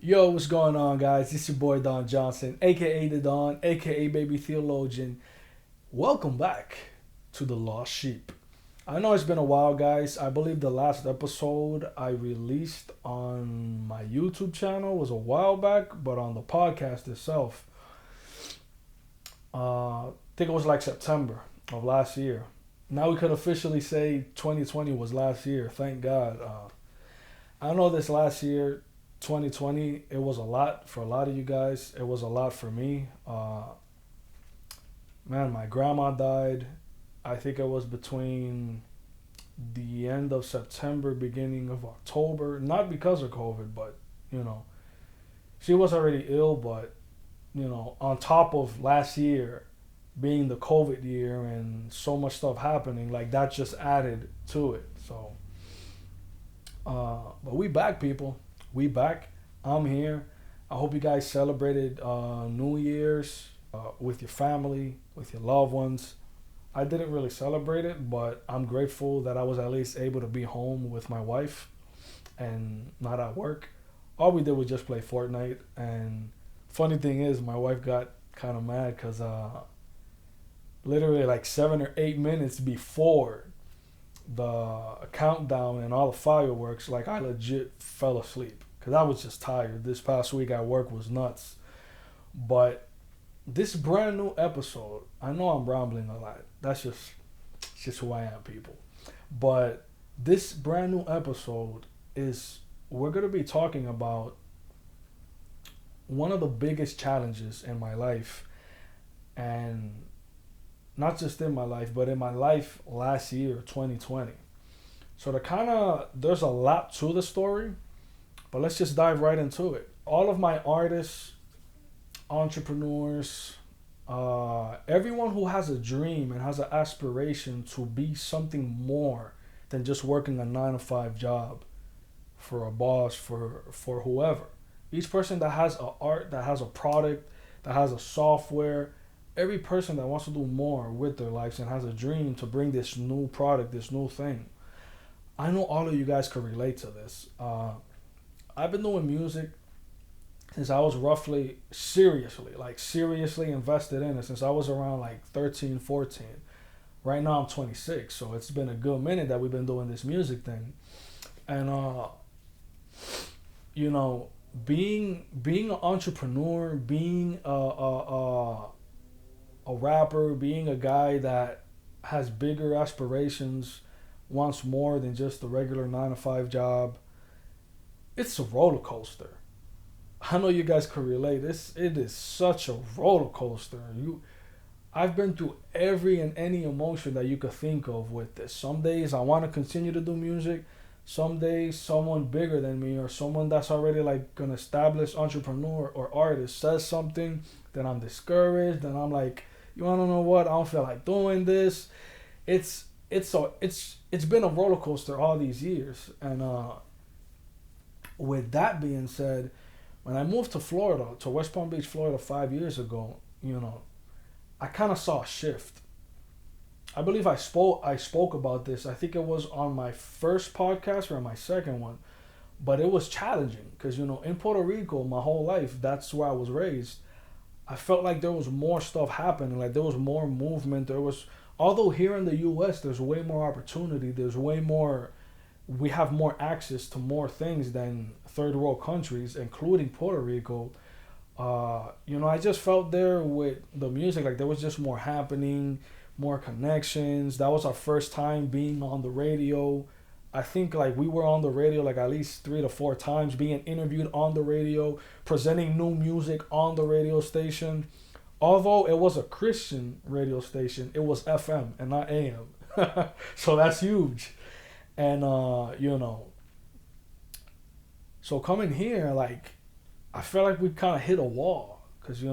Yo, what's going on, guys? It's your boy Don Johnson, aka the Don, aka Baby Theologian. Welcome back to the Lost Sheep. I know it's been a while, guys. I believe the last episode I released on my YouTube channel was a while back, but on the podcast itself, I think it was like September of last year. Now we could officially say 2020 was last year. Thank God. I know this last year 2020, it was a lot for a lot of you guys. It was a lot for me. Man, my grandma died. I think it was between the end of September, beginning of October. Not because of COVID, but, you know, she was already ill, but, on top of last year being the COVID year and so much stuff happening, like that just added to it. So, but we back, people. We back. I'm here. I hope you guys celebrated New Year's with your family, with your loved ones. I didn't really celebrate it, but I'm grateful that I was at least able to be home with my wife and not at work. All we did was just play Fortnite. And funny thing is, my wife got kind of mad because literally like 7 or 8 minutes before the countdown and all the fireworks, like I legit fell asleep because I was just tired. This past week at work was nuts. But this brand new episode, I know I'm rambling a lot. It's just who I am, people. But this brand new episode is we're gonna be talking about one of the biggest challenges in my life, and not just in my life, but in my life last year, 2020. So there's a lot to the story, but let's just dive right into it. All of my artists, entrepreneurs, everyone who has a dream and has an aspiration to be something more than just working a 9 to 5 job for a boss, for whoever. Each person that has a art, that has a product, that has a software, every person that wants to do more with their lives and has a dream to bring this new product, this new thing. I know all of you guys could relate to this. I've been doing music since I was roughly seriously invested in it since I was around like 13, 14. Right now I'm 26, so it's been a good minute that we've been doing this music thing. And being an entrepreneur, being a rapper, being a guy that has bigger aspirations, wants more than just the regular 9 to 5 job, it's a roller coaster. I know you guys can relate. It is such a roller coaster. I've been through every and any emotion that you could think of with this. Some days I want to continue to do music. Some days someone bigger than me or someone that's already like an established entrepreneur or artist says something, then I'm discouraged. Then I'm like, you wanna know what? I don't feel like doing this. It's been a roller coaster all these years. And with that being said, when I moved to Florida, to West Palm Beach, Florida 5 years ago, I kind of saw a shift. I believe I spoke about this. I think it was on my first podcast or my second one, but it was challenging because in Puerto Rico, my whole life, that's where I was raised. I felt like there was more stuff happening, like there was more movement. Although here in the U.S. there's way more opportunity. We have more access to more things than third world countries, including Puerto Rico. I just felt there with the music, like there was just more happening, more connections. That was our first time being on the radio. I think like we were on the radio like at least 3 to 4 times, being interviewed on the radio, presenting new music on the radio station. Although it was a Christian radio station, it was FM and not AM. So that's huge. And so coming here, like I feel like we kind of hit a wall because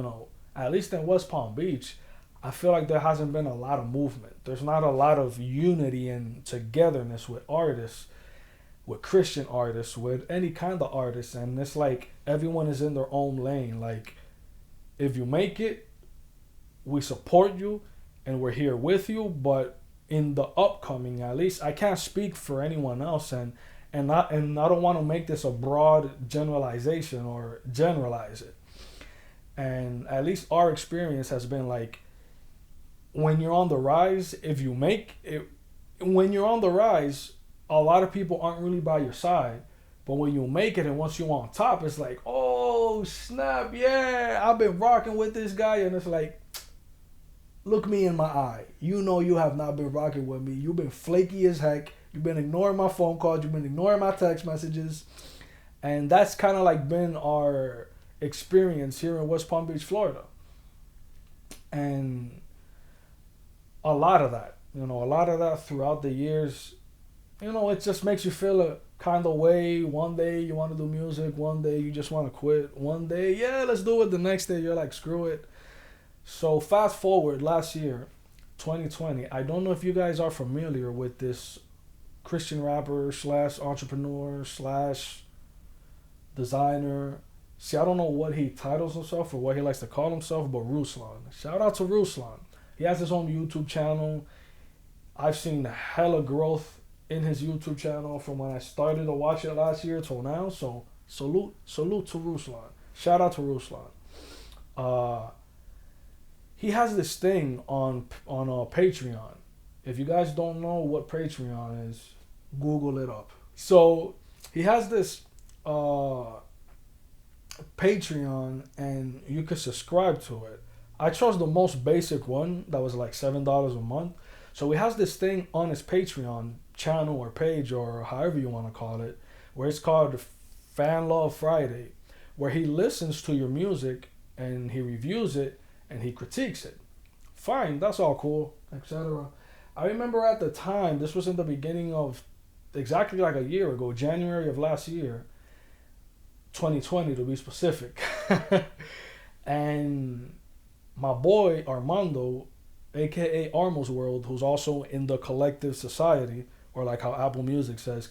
at least in West Palm Beach, I feel like there hasn't been a lot of movement. There's not a lot of unity and togetherness with artists, with Christian artists, with any kind of artists. And it's like everyone is in their own lane. Like, if you make it, we support you and we're here with you. But in the upcoming, at least, I can't speak for anyone else. And And I don't want to make this a broad generalization or generalize it. And at least our experience has been like, when you're on the rise, if you make it, when you're on the rise, a lot of people aren't really by your side. But when you make it and once you're on top, it's like, oh snap, yeah, I've been rocking with this guy. And it's like, look me in my eye. You know you have not been rocking with me. You've been flaky as heck. You've been ignoring my phone calls. You've been ignoring my text messages. And that's kind of like been our experience here in West Palm Beach, Florida. And a lot of that, a lot of that throughout the years, it just makes you feel a kind of way. One day you want to do music. One day you just want to quit. One day, yeah, let's do it. The next day you're like, screw it. So fast forward last year, 2020. I don't know if you guys are familiar with this Christian rapper slash entrepreneur slash designer. See, I don't know what he titles himself or what he likes to call himself, but Ruslan. Shout out to Ruslan. He has his own YouTube channel. I've seen hella growth in his YouTube channel from when I started to watch it last year till now. So salute to Ruslan. Shout out to Ruslan. He has this thing on Patreon. If you guys don't know what Patreon is, Google it up. So he has this Patreon, and you can subscribe to it. I chose the most basic one that was like $7 a month. So he has this thing on his Patreon channel or page or however you want to call it, where it's called Fan Love Friday, where he listens to your music and he reviews it and he critiques it. Fine, that's all cool, etc. I remember at the time, this was in the beginning of exactly like a year ago, January of last year, 2020 to be specific. And my boy Armando, aka Armo's World, who's also in the Collective Society, or like how Apple Music says,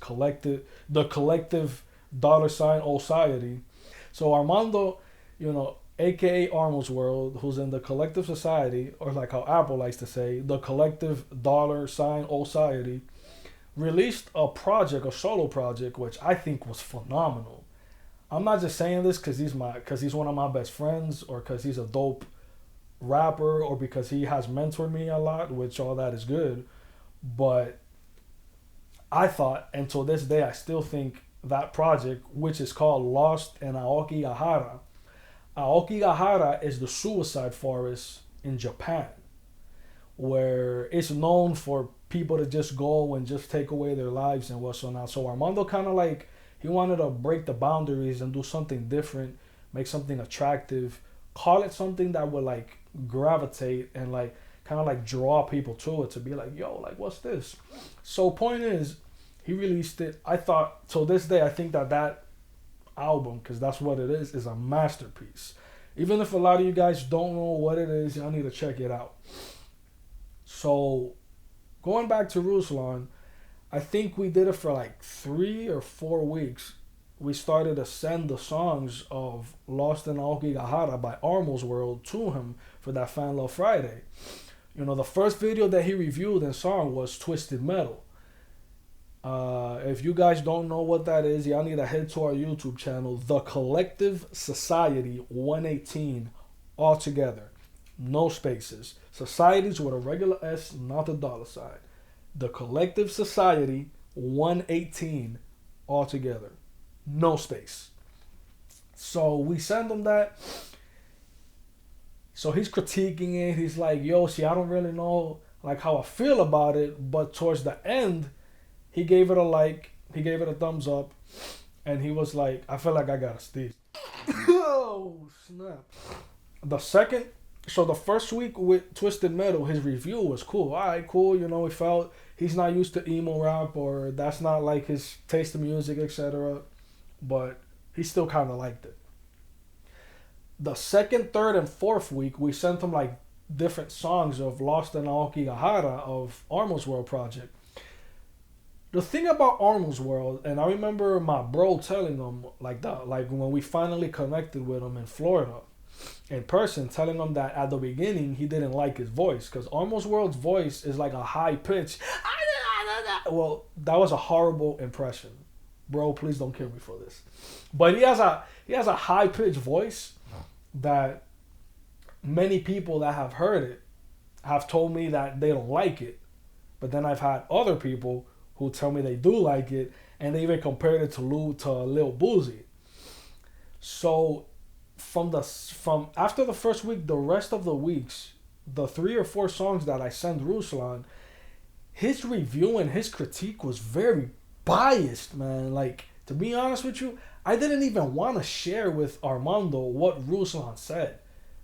the Collective $Society. So Armando, aka Armo's World, who's in the Collective Society, or like how Apple likes to say, the Collective $Society, released a solo project, which I think was phenomenal. I'm not just saying this because he's one of my best friends, or because he's a dope rapper, or because he has mentored me a lot, which all that is good. But I thought, and to this day, I still think that project, which is called Lost in Aokigahara. Aokigahara is the suicide forest in Japan, where it's known for people to just go and just take away their lives and what's not. So Armando kind of like, he wanted to break the boundaries and do something different, make something attractive, call it something that would like gravitate and like kind of like draw people to it, to be like, yo, like what's this? So point is, he released it. I thought, till this day, I think that album, because that's what it is a masterpiece. Even if a lot of you guys don't know what it is, y'all need to check it out. So going back to Ruslan, I think we did it for like 3 or 4 weeks. We started to send the songs of Lost in Aokigahara by Armo's World to him for that Fan Love Friday. The first video that he reviewed and song was Twisted Metal. If you guys don't know what that is, y'all need to head to our YouTube channel, The Collective Society 118, all together. No spaces. Societies with a regular S, not the $sign. The Collective Society 118, all together. No space. So we send him that. So he's critiquing it. He's like, yo, see, I don't really know like how I feel about it. But towards the end, he gave it a like. He gave it a thumbs up. And he was like, I feel like I got a sneeze. Oh, snap. The first week with Twisted Metal, his review was cool. All right, cool. He felt he's not used to emo rap, or that's not like his taste of music, etc. But he still kind of liked it. The second, third, and fourth week, we sent him like different songs of Lost in Aokigahara of Armo's World project. The thing about Armo's World, and I remember my bro telling him like when we finally connected with him in Florida, in person, telling him that at the beginning he didn't like his voice, because Armo's World's voice is like a high pitch. Well, that was a horrible impression. bro, please don't kill me for this. But he has a high pitched voice that many people that have heard it have told me that they don't like it. But then I've had other people who tell me they do like it, and they even compared it to Lil Boozy. So from after the first week, the rest of the weeks, the 3 or 4 songs that I sent Ruslan, his review and his critique was very biased, man. Like, to be honest with you, I didn't even want to share with Armando what Ruslan said.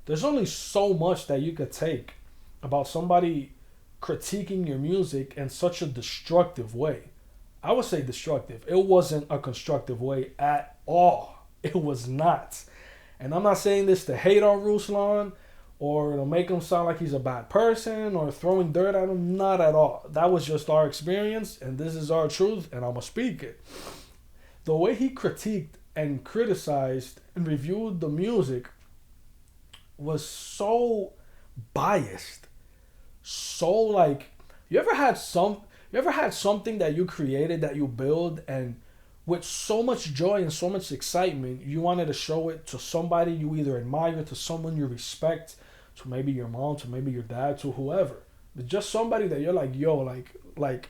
There's only so much that you could take about somebody critiquing your music in such a destructive way. I would say destructive. It wasn't a constructive way at all. It was not. And I'm not saying this to hate on Ruslan or to make him sound like he's a bad person or throwing dirt at him. Not at all. That was just our experience, and this is our truth, and I'm going to speak it. The way he critiqued and criticized and reviewed the music was so biased. So, like, you ever had something that you created, that you build, and with so much joy and so much excitement, you wanted to show it to somebody you either admire, to someone you respect, to maybe your mom, to maybe your dad, to whoever. But just somebody that you're like, yo, like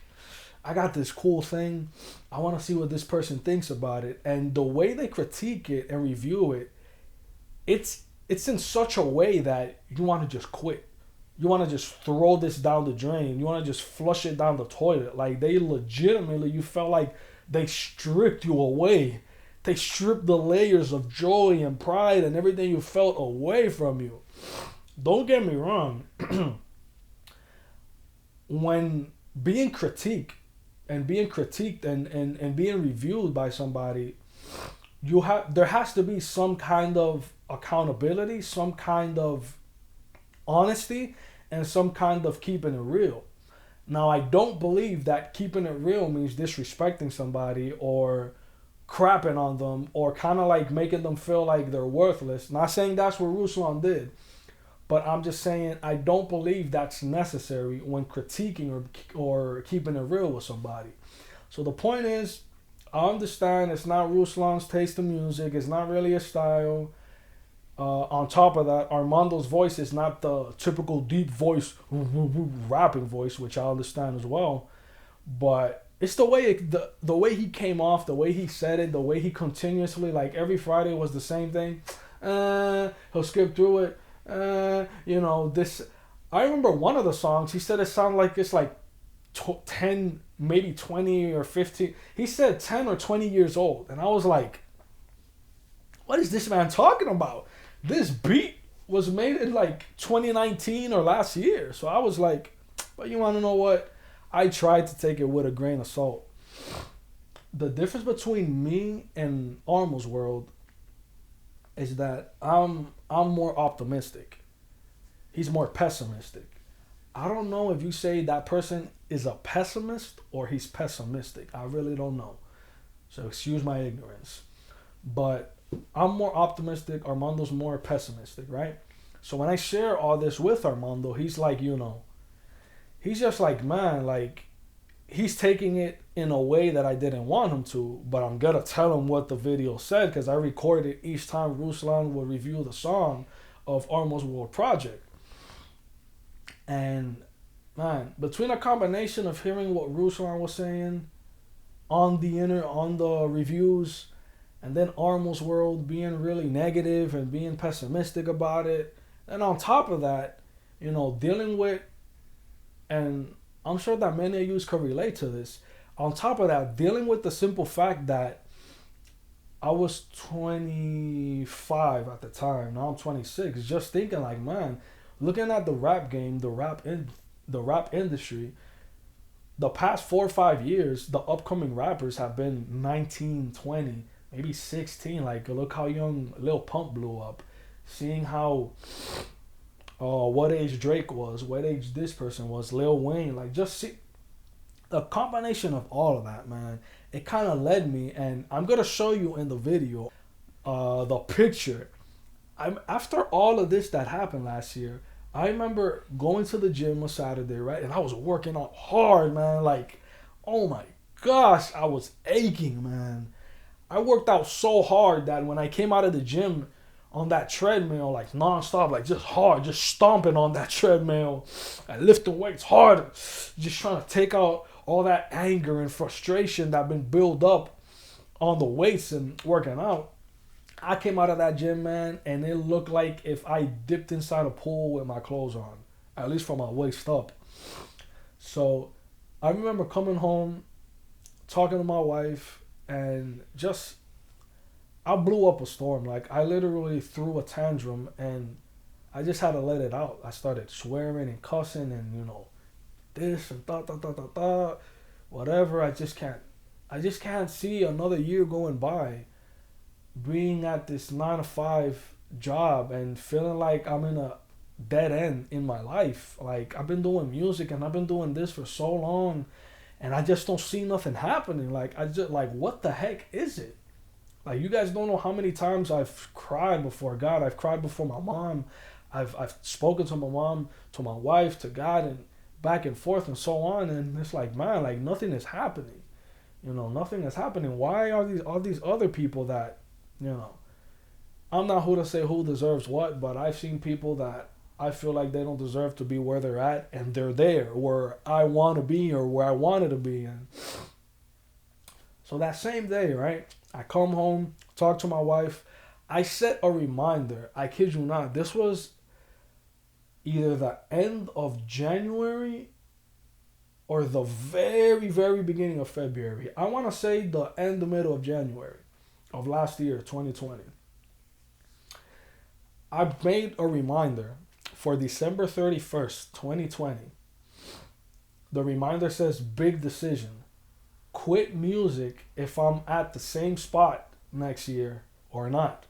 I got this cool thing. I want to see what this person thinks about it. And the way they critique it and review it, it's in such a way that you want to just quit. You want to just throw this down the drain. You want to just flush it down the toilet. Like, they legitimately, you felt like they stripped you away. They stripped the layers of joy and pride and everything you felt away from you. Don't get me wrong. When being critiqued and being reviewed by somebody, there has to be some kind of accountability, some kind of honesty, and some kind of keeping it real. Now, I don't believe that keeping it real means disrespecting somebody or crapping on them or kind of like making them feel like they're worthless. Not saying that's what Ruslan did, but I'm just saying I don't believe that's necessary when critiquing or keeping it real with somebody. So the point is, I understand it's not Ruslan's taste in music. It's not really a style. On top of that, Armando's voice is not the typical deep voice, rapping voice, which I understand as well. But it's the way the way he came off, the way he said it, the way he continuously, like, every Friday was the same thing. He'll skip through it. This. I remember one of the songs, he said it sounded like it's like 10, maybe 20 or 15. He said 10 or 20 years old. And I was like, what is this man talking about? This beat was made in like 2019 or last year. So I was like, but you want to know what? I tried to take it with a grain of salt. The difference between me and Armo's World is that I'm more optimistic. He's more pessimistic. I don't know if you say that person is a pessimist or he's pessimistic. I really don't know. So excuse my ignorance. But I'm more optimistic. Armando's more pessimistic, right? So when I share all this with Armando, he's like, he's just like, man, like, he's taking it in a way that I didn't want him to, but I'm gonna tell him what the video said because I recorded each time Ruslan would review the song of Armo's World Project. And man, between a combination of hearing what Ruslan was saying on the reviews, and then Armo's World being really negative and being pessimistic about it, and on top of that, dealing with, and I'm sure that many of you can relate to this, on top of that, dealing with the simple fact that I was 25 at the time, now I'm 26, just thinking like, man, looking at the rap game, the rap industry, the past 4 or 5 years, the upcoming rappers have been 19, 20, maybe 16. Like, look how young Lil Pump blew up. Seeing how, what age Drake was, what age this person was, Lil Wayne. Like, just see the combination of all of that, man. It kind of led me, and I'm gonna show you in the video, the picture. After all of this that happened last year, I remember going to the gym on Saturday, right? And I was working out hard, man. Like, oh my gosh, I was aching, man. I worked out so hard that when I came out of the gym on that treadmill, like nonstop, like just hard, just stomping on that treadmill, and lifting weights harder, just trying to take out all that anger and frustration that been built up on the weights and working out. I came out of that gym, man, and it looked like if I dipped inside a pool with my clothes on, at least from my waist up. So I remember coming home, talking to my wife, and just I blew up a storm. Like I literally threw a tantrum, and I just had to let it out. I started swearing and cussing, and this and whatever. I just can't see another year going by being at this 9 to 5 job and feeling like I'm in a dead end in my life. Like I've been doing music and I've been doing this for so long, and I just don't see nothing happening. Like I just like, what the heck is it? Like you guys don't know how many times I've cried before God. I've cried before my mom. I've spoken to my mom, to my wife, to God, and back and forth and so on. And it's like, man, like nothing is happening. Nothing is happening. Why are all these other people that, I'm not who to say who deserves what, but I've seen people that I feel like they don't deserve to be where they're at, and they're there where I want to be or where I wanted to be. And so that same day, right, I come home, talk to my wife. I set a reminder. I kid you not. This was either the end of January or the very, very beginning of February. I want to say the end, the middle of January of last year, 2020. I made a reminder for December 31st, 2020. The reminder says, big decision. Quit music if I'm at the same spot next year or not.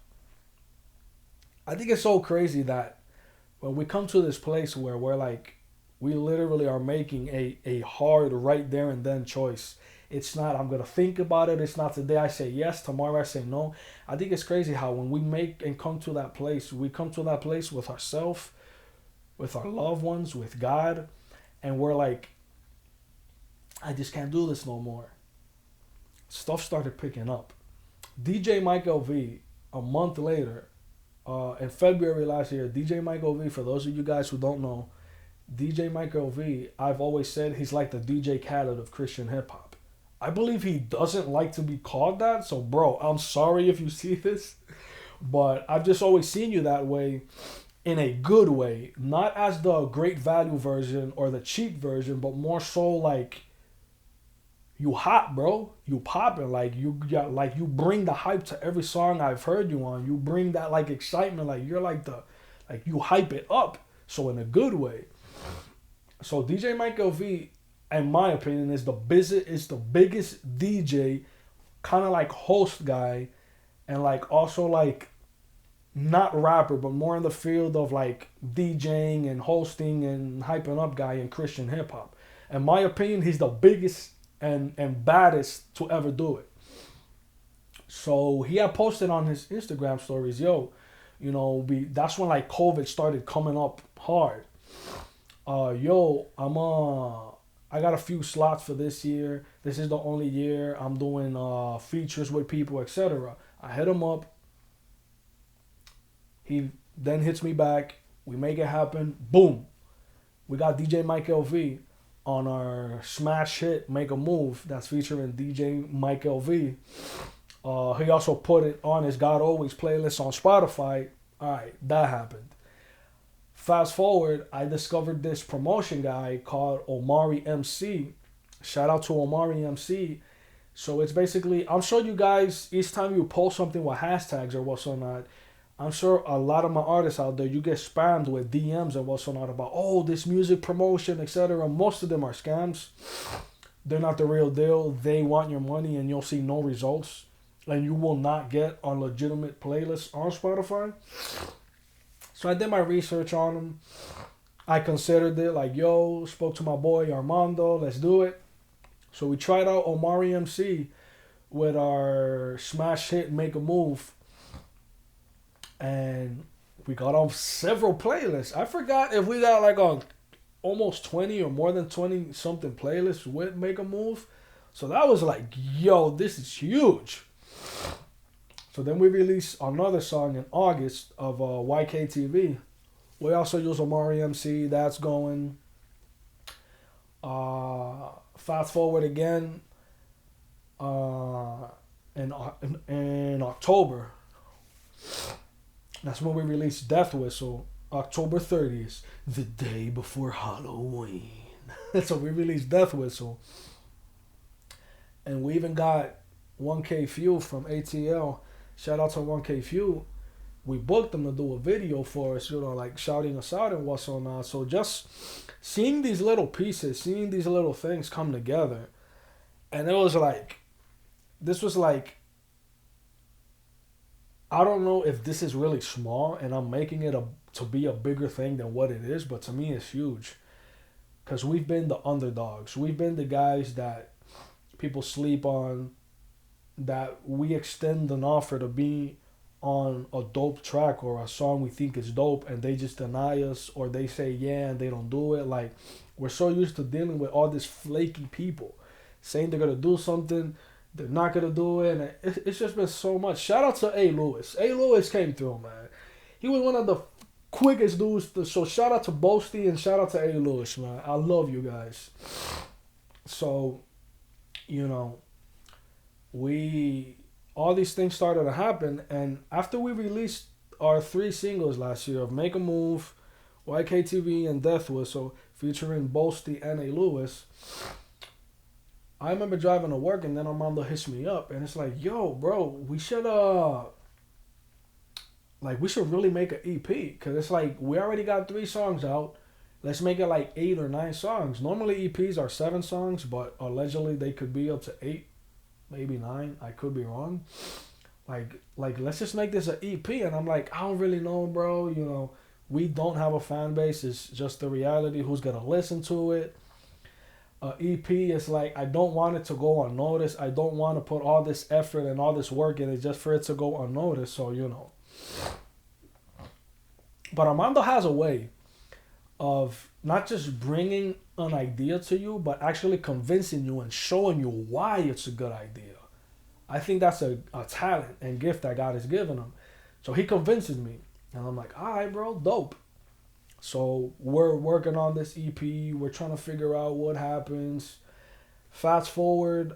I think it's so crazy that when we come to this place where we're like, we literally are making a hard right there and then choice. It's not, I'm going to think about it. It's not today I say yes, tomorrow I say no. I think it's crazy how when we make and come to that place, we come to that place with ourselves, with our loved ones, with God, and we're like, I just can't do this no more. Stuff started picking up. DJ Mike LV, a month later, in February last year, DJ Mike LV, for those of you guys who don't know, DJ Mike LV, I've always said he's like the DJ Khaled of Christian hip hop. I believe he doesn't like to be called that, so bro, I'm sorry if you see this, but I've just always seen you that way, in a good way, not as the great value version or the cheap version, but more so like, you hot, bro. You popping. Like you bring the hype to every song I've heard you on. You bring that like excitement. Like you're like you hype it up. So in a good way. So DJ Mike LV, in my opinion, is the biggest DJ, kind of like host guy, and like also like not rapper, but more in the field of like DJing and hosting and hyping up guy in Christian hip hop. In my opinion, he's the biggest and baddest to ever do it. So he had posted on his Instagram stories, that's when like COVID started coming up hard. I got a few slots for this year. This is the only year I'm doing features with people, etc. I hit him up. He then hits me back. We make it happen. Boom. We got DJ Mike LV on our smash hit Make a Move that's featuring DJ Mike LV. He also put it on his God Always playlist on Spotify. Alright, that happened. Fast forward, I discovered this promotion guy called Omari MC. Shout out to Omari MC. So it's basically, I'm sure you guys, each time you post something with hashtags or whatnot, I'm sure a lot of my artists out there, you get spammed with DMs and whatnot about, oh, this music promotion, etc. Most of them are scams. They're not the real deal. They want your money and you'll see no results. And you will not get on legitimate playlists on Spotify. So I did my research on them. I considered it like, spoke to my boy Armando, let's do it. So we tried out Omari MC with our smash hit Make a Move. And we got on several playlists. I forgot if we got like on almost 20 or more than 20 something playlists with Make a Move. So that was like, yo, this is huge. So then we released another song in August of YKTV. We also use Omari MC. That's going. Fast forward again. In October. That's when we released Death Whistle. October 30th, the day before Halloween. So we released Death Whistle. And we even got 1K Few from ATL. Shout out to 1K Few. We booked them to do a video for us, like shouting us out and what's on. So just seeing these little pieces, seeing these little things come together. And it was like, this was like, I don't know if this is really small and I'm making it to be a bigger thing than what it is, but to me it's huge. Because we've been the underdogs. We've been the guys that people sleep on, that we extend an offer to be on a dope track or a song we think is dope and they just deny us, or they say yeah and they don't do it. Like, we're so used to dealing with all this flaky people saying they're going to do something, they're not going to do it. And it's just been so much. Shout out to A. Lewis. A. Lewis came through, man. He was one of the quickest dudes. So shout out to Boasty and shout out to A. Lewis, man. I love you guys. So, all these things started to happen. And after we released our 3 singles last year of Make a Move, YKTV, and Death Whistle, featuring Boasty and A. Lewis, I remember driving to work and then Armando hits me up and it's like, yo, bro, we should really make an EP. Because it's like, we already got 3 songs out. Let's make it like 8 or 9 songs. Normally EPs are 7 songs, but allegedly they could be up to 8, maybe 9. I could be wrong. Like let's just make this an EP. And I'm like, I don't really know, bro. We don't have a fan base. It's just the reality. Who's going to listen to it? EP is like, I don't want it to go unnoticed. I don't want to put all this effort and all this work in it just for it to go unnoticed. So, But Armando has a way of not just bringing an idea to you, but actually convincing you and showing you why it's a good idea. I think that's a talent and gift that God has given him. So he convinces me. And I'm like, all right, bro, dope. So we're working on this EP. We're trying to figure out what happens. Fast forward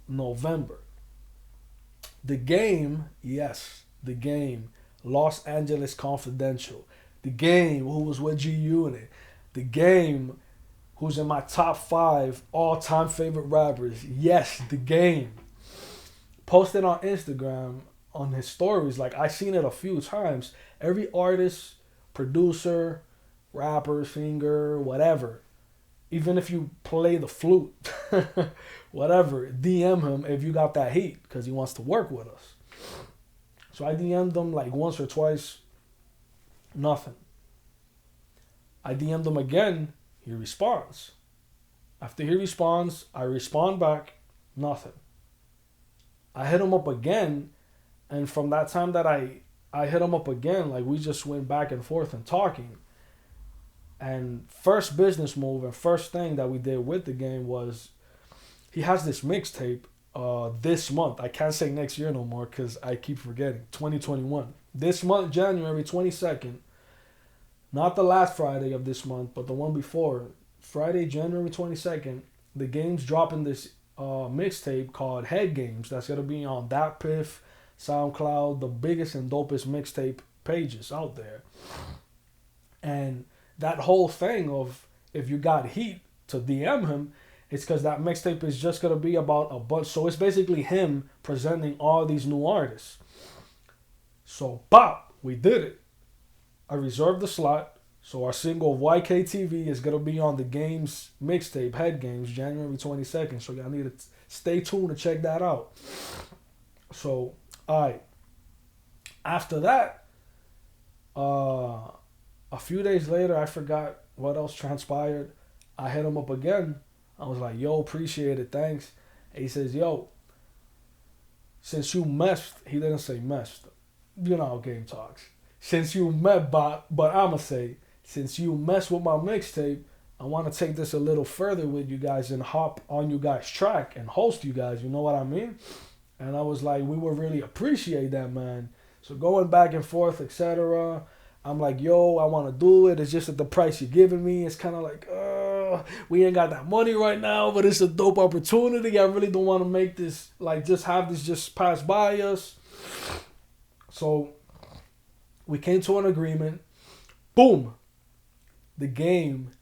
November. The Game, Los Angeles Confidential. The Game, who was with G Unit. The Game, who's in my top 5 all-time favorite rappers. Yes, The Game. Posted on Instagram on his stories. Like, I seen it a few times. Every artist, producer, rapper, singer, whatever, even if you play the flute, whatever, DM him if you got that heat, because he wants to work with us. So I DM'd him like once or twice, nothing. I DM'd him again, he responds. After he responds, I respond back, nothing. I hit him up again, and from that time that I hit him up again, like, we just went back and forth and talking. And first business move and first thing that we did with The Game was, he has this mixtape this month. I can't say next year no more because I keep forgetting. 2021. This month, January 22nd. Not the last Friday of this month, but the one before. Friday, January 22nd. The Game's dropping this mixtape called Head Games. That's going to be on Dat Piff, SoundCloud, the biggest and dopest mixtape pages out there. And that whole thing of, if you got heat to DM him, it's because that mixtape is just going to be about a bunch. So it's basically him presenting all these new artists. So, pop, we did it. I reserved the slot. So our single YKTV is going to be on The Game's mixtape, Head Games, January 22nd. So y'all need to stay tuned to check that out. So, alright. After that, a few days later, I forgot what else transpired. I hit him up again. I was like, yo, appreciate it, thanks. And he says, yo, since you messed, he didn't say messed. You know how Game talks. Since you met, but I'ma say, since you messed with my mixtape, I want to take this a little further with you guys and hop on you guys' track and host you guys. You know what I mean? And I was like, we would really appreciate that, man. So going back and forth, etc. I'm like, yo, I want to do it. It's just at the price you're giving me. It's kind of like, we ain't got that money right now, but it's a dope opportunity. I really don't want to make this, like, just have this just pass by us. So we came to an agreement. Boom. The game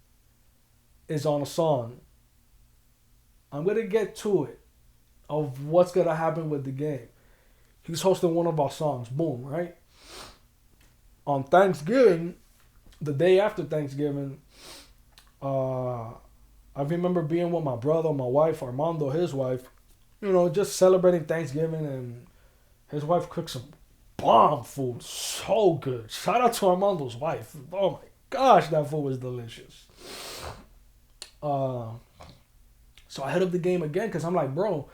is on a song. I'm going to get to it of what's going to happen with the game. He's hosting one of our songs. Boom, right? On Thanksgiving, the day after Thanksgiving, I remember being with my brother, my wife, Armando, his wife, just celebrating Thanksgiving, and his wife cooked some bomb food. So good. Shout out to Armando's wife. Oh my gosh, that food was delicious. So I hit up the game again because I'm like, bro,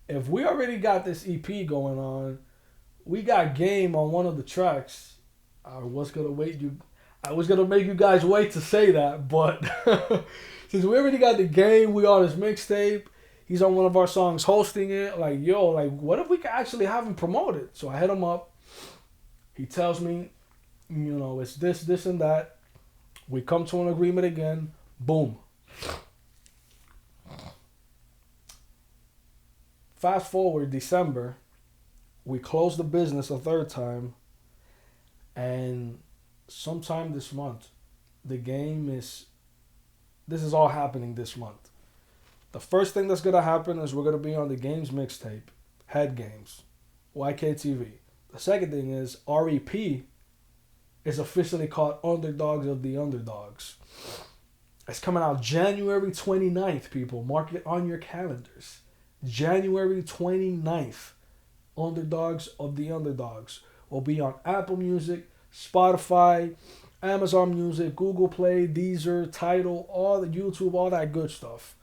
if we already got this EP going on, we got game on one of the tracks. I was gonna make you guys wait to say that, but since we already got the game, we on his mixtape. He's on one of our songs hosting it. Like, yo, like, what if we could actually have him promote it? So I hit him up. He tells me, it's this, and that. We come to an agreement again. Boom. Fast forward December, we close the business a third time, and sometime this month, this is all happening this month. The first thing that's going to happen is we're going to be on the games mixtape, Head Games, YKTV. The second thing is REP is officially called Underdogs of the Underdogs. It's coming out January 29th, people. Mark it on your calendars. January 29th, Underdogs of the Underdogs will be on Apple Music, Spotify, Amazon Music, Google Play, Deezer, Tidal, all the YouTube, all that good stuff.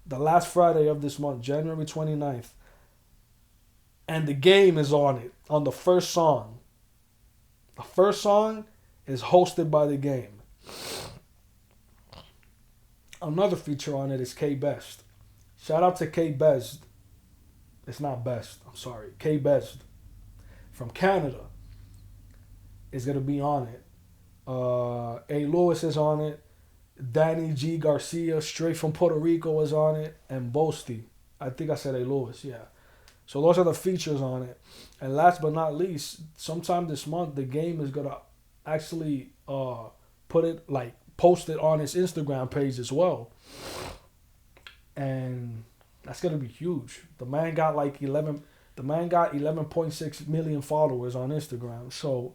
The last Friday of this month, January 29th. And the game is on it, on the first song. The first song is hosted by the game. Another feature on it is K Best. Shout out to K Best. It's not Best, I'm sorry. K Best from Canada is going to be on it. A. Lewis is on it. Danny G. Garcia, straight from Puerto Rico, is on it. And Boasty. I think I said A. Lewis, yeah. So those are the features on it. And last but not least, sometime this month, the game is going to actually post it on his Instagram page as well. And that's going to be huge. The man got 11.6 million followers on Instagram. So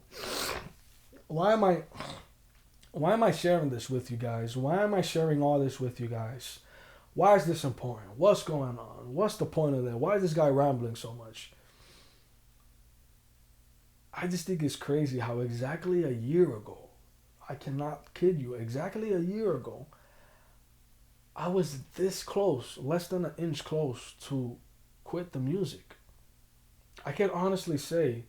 why am I sharing this with you guys? Why am I sharing all this with you guys? Why is this important? What's going on? What's the point of that? Why is this guy rambling so much? I just think it's crazy how exactly a year ago, I cannot kid you, exactly a year ago, I was this close, less than an inch close to quit the music. I can honestly say,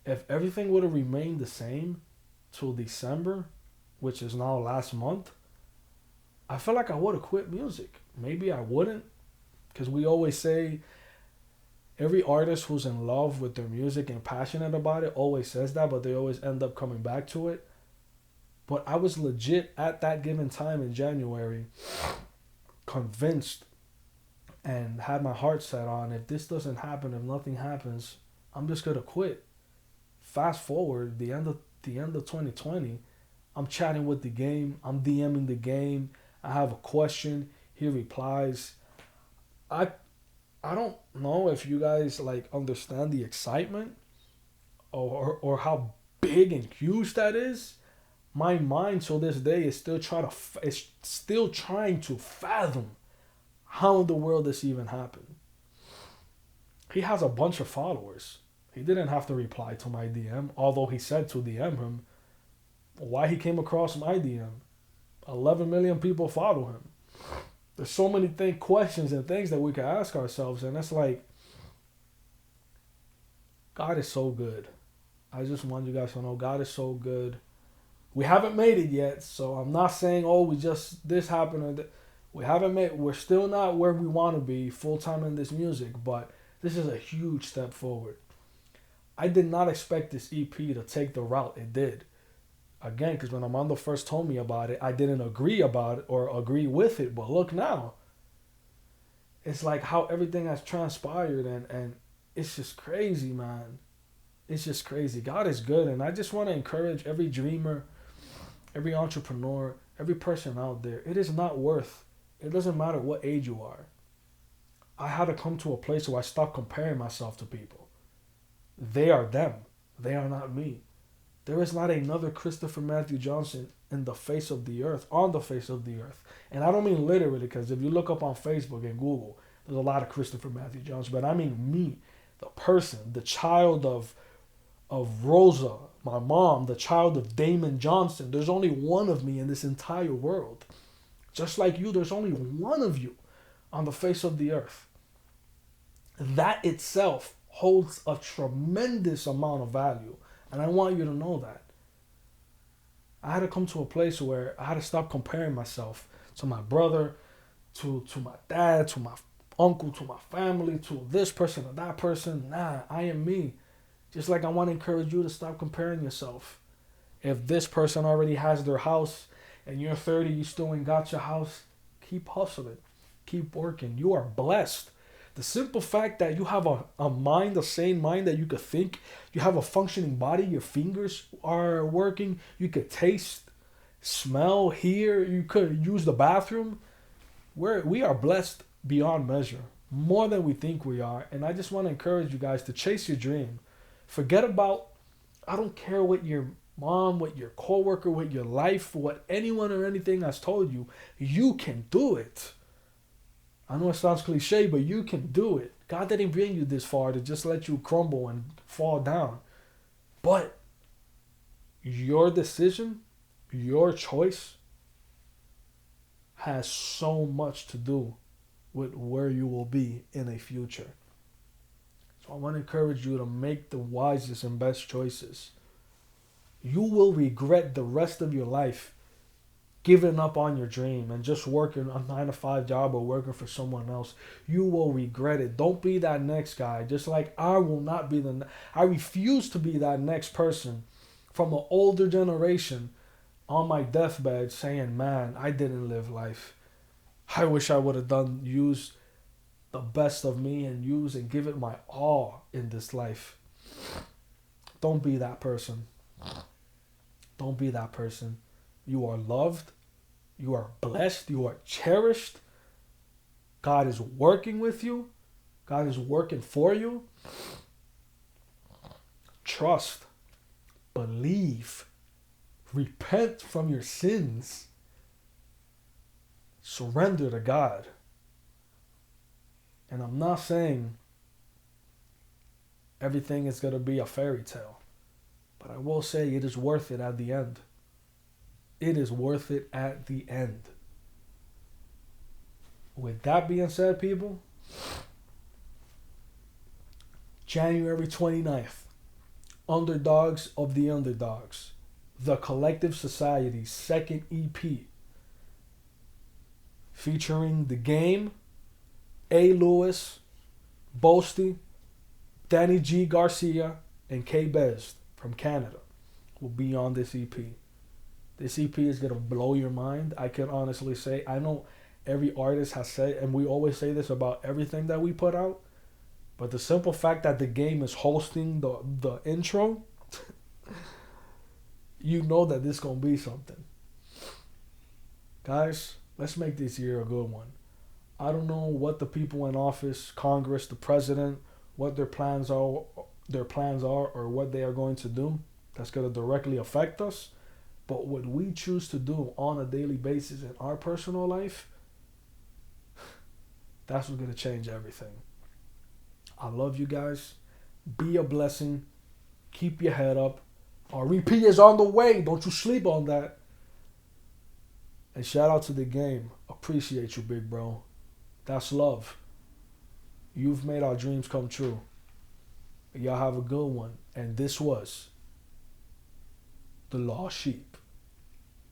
if everything would have remained the same till December, which is now last month, I feel like I would have quit music. Maybe I wouldn't, because we always say every artist who's in love with their music and passionate about it always says that, but they always end up coming back to it. But I was legit at that given time in January convinced and had my heart set on, if this doesn't happen, if nothing happens, I'm just gonna quit. Fast forward the end of 2020, I'm chatting with the game, I'm DMing the game, I have a question, he replies. I don't know if you guys understand the excitement or how big and huge that is. My mind till this day is still trying to fathom how in the world this even happened. He has a bunch of followers. He didn't have to reply to my DM, although he said to DM him. Why he came across my DM? 11 million people follow him. There's so many questions and things that we can ask ourselves, and it's like, God is so good. I just want you guys to know God is so good. We haven't made it yet, so I'm not saying, oh, we just this happened or that. We haven't made. We're still not where we want to be full time in this music, but this is a huge step forward. I did not expect this EP to take the route it did. Again, because when Armando first told me about it, I didn't agree about it or agree with it. But look now, it's like how everything has transpired, and it's just crazy, man. It's just crazy. God is good, and I just want to encourage every dreamer, every entrepreneur, every person out there. It is not worth. It doesn't matter what age you are. I had to come to a place where I stopped comparing myself to people. They are them. They are not me. There is not another Christopher Matthew Johnson in the face of the earth, on the face of the earth. And I don't mean literally, because if you look up on Facebook and Google, there's a lot of Christopher Matthew Johnson. But I mean me, the person, the child of Rosa, my mom, the child of Damon Johnson. There's only one of me in this entire world. Just like you, there's only one of you on the face of the earth. That itself holds a tremendous amount of value. And I want you to know that. I had to come to a place where I had to stop comparing myself to my brother, to my dad, to my uncle, to my family, to this person or that person. Nah, I am me. Just like I want to encourage you to stop comparing yourself. If this person already has their house and you're 30, you still ain't got your house, keep hustling. Keep working. You are blessed. The simple fact that you have a mind, a sane mind that you could think, you have a functioning body, your fingers are working, you could taste, smell, hear, you could use the bathroom. We are blessed beyond measure, more than we think we are. And I just want to encourage you guys to chase your dream. Forget about, I don't care what your mom, what your coworker, what your life, what anyone or anything has told you. You can do it. I know it sounds cliche, but you can do it. God didn't bring you this far to just let you crumble and fall down. But your decision, your choice has so much to do with where you will be in a future. So I want to encourage you to make the wisest and best choices. You will regret the rest of your life giving up on your dream and just working a 9-to-5 job or working for someone else. You will regret it. Don't be that next guy. Just like I will not be I refuse to be that next person from an older generation on my deathbed saying, man, I didn't live life. I wish I would have used the best of me and use and give it my all in this life. Don't be that person. Don't be that person. You are loved. You are blessed. You are cherished. God is working with you. God is working for you. Trust. Believe. Repent from your sins. Surrender to God. And I'm not saying everything is going to be a fairy tale. But I will say it is worth it at the end. It is worth it at the end. With that being said, people, January 29th, Underdogs of the Underdogs, The Collective Society's second EP, featuring The Game, A. Lewis, Boasty, Danny G. Garcia, and K. Bez from Canada will be on this EP. This EP is going to blow your mind. I can honestly say, I know every artist has said, and we always say this about everything that we put out, but the simple fact that The Game is hosting the intro, you know that this is going to be something. Guys, let's make this year a good one. I don't know what the people in office, Congress, the president, what their plans are, or what they are going to do that's going to directly affect us. But what we choose to do on a daily basis in our personal life, that's what's going to change everything. I love you guys. Be a blessing. Keep your head up. Our EP is on the way. Don't you sleep on that. And shout out to The Game. Appreciate you, big bro. That's love. You've made our dreams come true. Y'all have a good one. And this was The Lost Sheep.